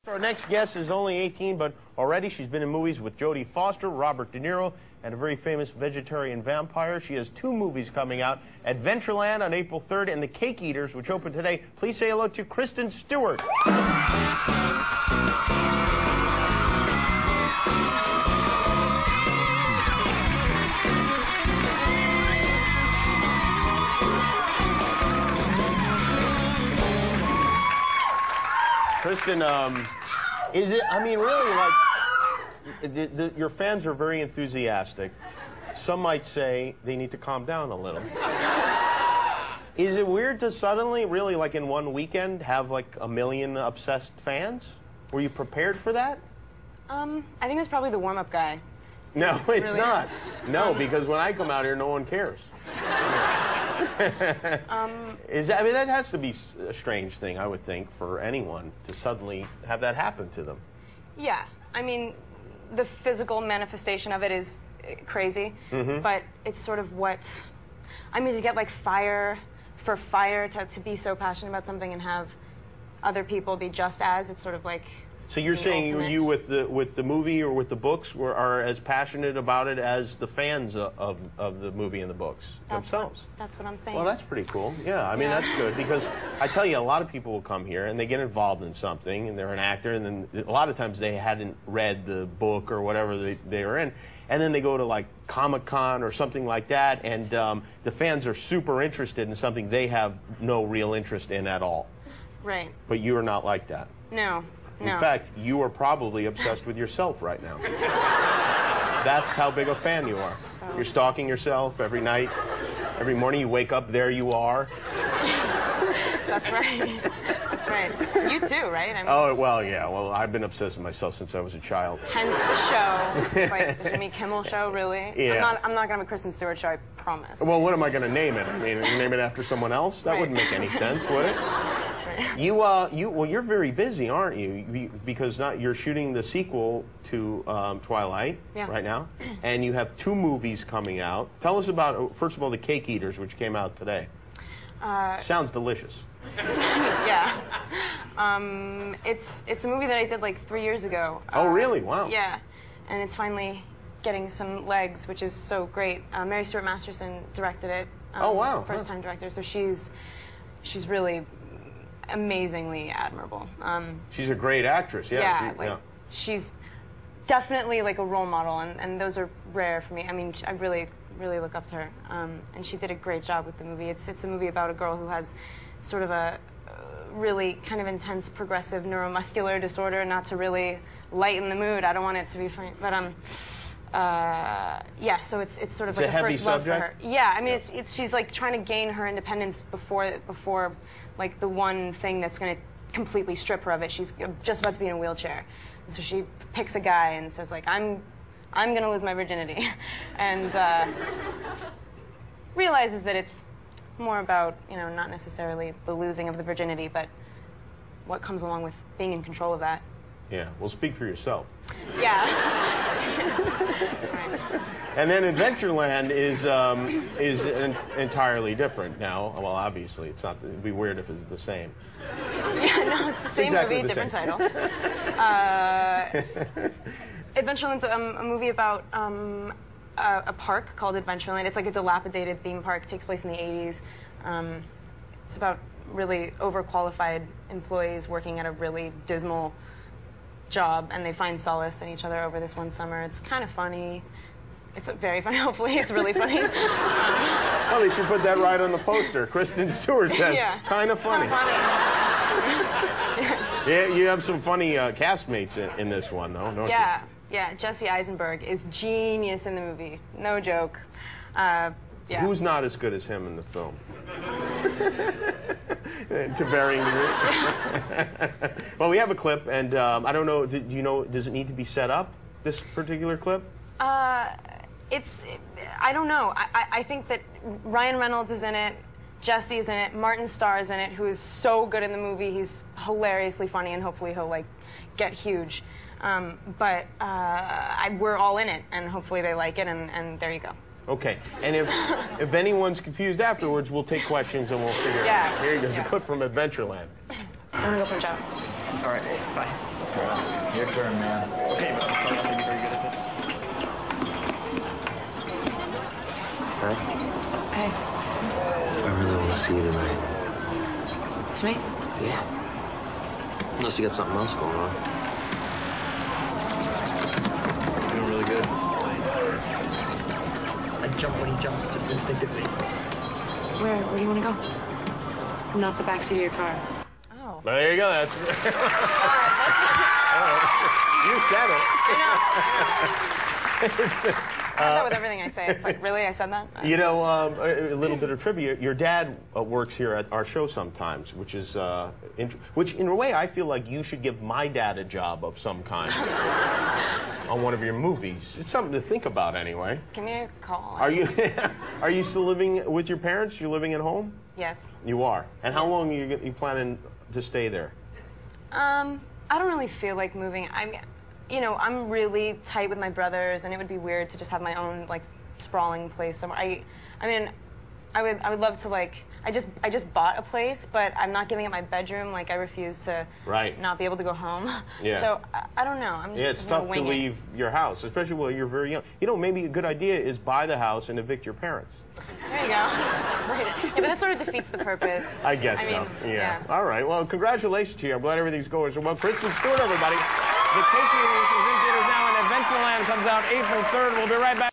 Our next guest is only 18, but already she's been in movies with Jodie Foster, Robert De Niro, and a very famous vegetarian vampire. She has 2 movies coming out, Adventureland on April 3rd and The Cake Eaters, which open today. Please say hello to Kristen Stewart. Kristen, is it, I mean, really, like, your fans are very enthusiastic. Some might say they need to calm down a little. Is it weird to suddenly, really, like in one weekend, have like 1 million obsessed fans? Were you prepared for that? I think it was probably the warm-up guy. No, it's not. No, because when I come out here, no one cares. I mean, that has to be a strange thing, I would think, for anyone to suddenly have that happen to them. Yeah, I mean, the physical manifestation of it is crazy, but it's sort of what, I mean, to get like fire to be so passionate about something and have other people be just as, it's sort of like. So you're saying you with the movie or with the books are as passionate about it as the fans of the movie and the books themselves? That's what I'm saying. Well, that's pretty cool. Yeah, I mean, that's good, because I tell you, a lot of people will come here and they get involved in something and they're an actor, and then a lot of times they hadn't read the book or whatever they are in, and then they go to like Comic-Con or something like that, and the fans are super interested in something they have no real interest in at all. Right. But you are not like that. No. In fact, you are probably obsessed with yourself right now. That's how big a fan you are. You're stalking yourself every night. Every morning you wake up, there you are. That's right. That's right. You too, right? I mean, oh, well, yeah. Well, I've been obsessed with myself since I was a child. Hence the show. It's like the Jimmy Kimmel show, really? Yeah. I'm not going to have a Kristen Stewart show, I promise. Well, what am I going to name it? I mean, name it after someone else? That wouldn't make any sense, would it? Well, you're very busy, aren't you? Because you're shooting the sequel to Twilight right now, and you have 2 movies coming out. Tell us about, first of all, The Cake Eaters, which came out today. Sounds delicious. Yeah. It's a movie that I did like 3 years ago. Oh, really? Wow. Yeah, and it's finally getting some legs, which is so great. Mary Stuart Masterson directed it. Oh, wow. First-time director, so she's really amazingly admirable. She's a great actress, yeah. She's definitely like a role model, and those are rare for me. I mean, I really look up to her, and she did a great job with the movie. It's a movie about a girl who has sort of a really kind of intense progressive neuromuscular disorder. Not to really lighten the mood, I don't want it to be funny, but yeah, so it's sort of like a first love for her. Yeah, I mean, she's like trying to gain her independence before like the one thing that's going to completely strip her of it. She's just about to be in a wheelchair, and so she picks a guy and says like, I'm going to lose my virginity, and realizes that it's more about, you know, not necessarily the losing of the virginity, but what comes along with being in control of that. Yeah, well, speak for yourself. Yeah. And then Adventureland is entirely different now. Well, obviously, it's not. It'd be weird if it's the same. Yeah, no, it's the same exactly movie, different title. Adventureland's a movie about a park called Adventureland. It's like a dilapidated theme park. It takes place in the 80s. It's about really overqualified employees working at a really dismal job, and they find solace in each other over this one summer. It's kind of funny. It's very funny. Hopefully, it's really funny. Well, they should put that right on the poster. Kristen Stewart says, kind of funny. Yeah, you have some funny castmates in this one, though, don't you? Yeah. Jesse Eisenberg is genius in the movie. No joke. Yeah. Who's not as good as him in the film? To varying degrees. Well, we have a clip, and I don't know. Do you know? Does it need to be set up? This particular clip? I don't know. I think that Ryan Reynolds is in it. Jesse is in it. Martin Starr is in it, who is so good in the movie. He's hilariously funny, and hopefully he'll like get huge. But we're all in it, and hopefully they like it, and there you go. Okay, and if anyone's confused afterwards, we'll take questions and we'll figure it out. Here goes a clip from Adventureland. I'm gonna go punch out. All right, bye. Your turn, man. Okay, I'm going to be very good at this. Hi. Hey. I really want to see you tonight. It's me? Yeah. Unless you got something else going on. You're doing really good. I jump when he jumps, just instinctively. Where do you want to go? Not the backseat of your car. Oh. Well, there you go. That's. You said it. I say that with everything I say. It's like, really? I said that? You know, a little bit of trivia. Your dad works here at our show sometimes, which is, which in a way I feel like you should give my dad a job of some kind on one of your movies. It's something to think about, anyway. Give me a call. Are you are you still living with your parents? You're living at home? Yes. You are. And how long are you planning to stay there? I don't really feel like moving. I'm really tight with my brothers, and it would be weird to just have my own like sprawling place somewhere. I would love to like. I just bought a place, but I'm not giving it my bedroom. Like I refuse to not be able to go home. Yeah. So I don't know. I'm just it's tough to leave your house, especially while you're very young. You know, maybe a good idea is buy the house and evict your parents. There you go. That's great. Yeah, but that sort of defeats the purpose. I guess so. Yeah. All right. Well, congratulations to you. I'm glad everything's going so well. Kristen Stewart, everybody. The Taking is in theaters now, and Adventureland comes out April 3rd. We'll be right back.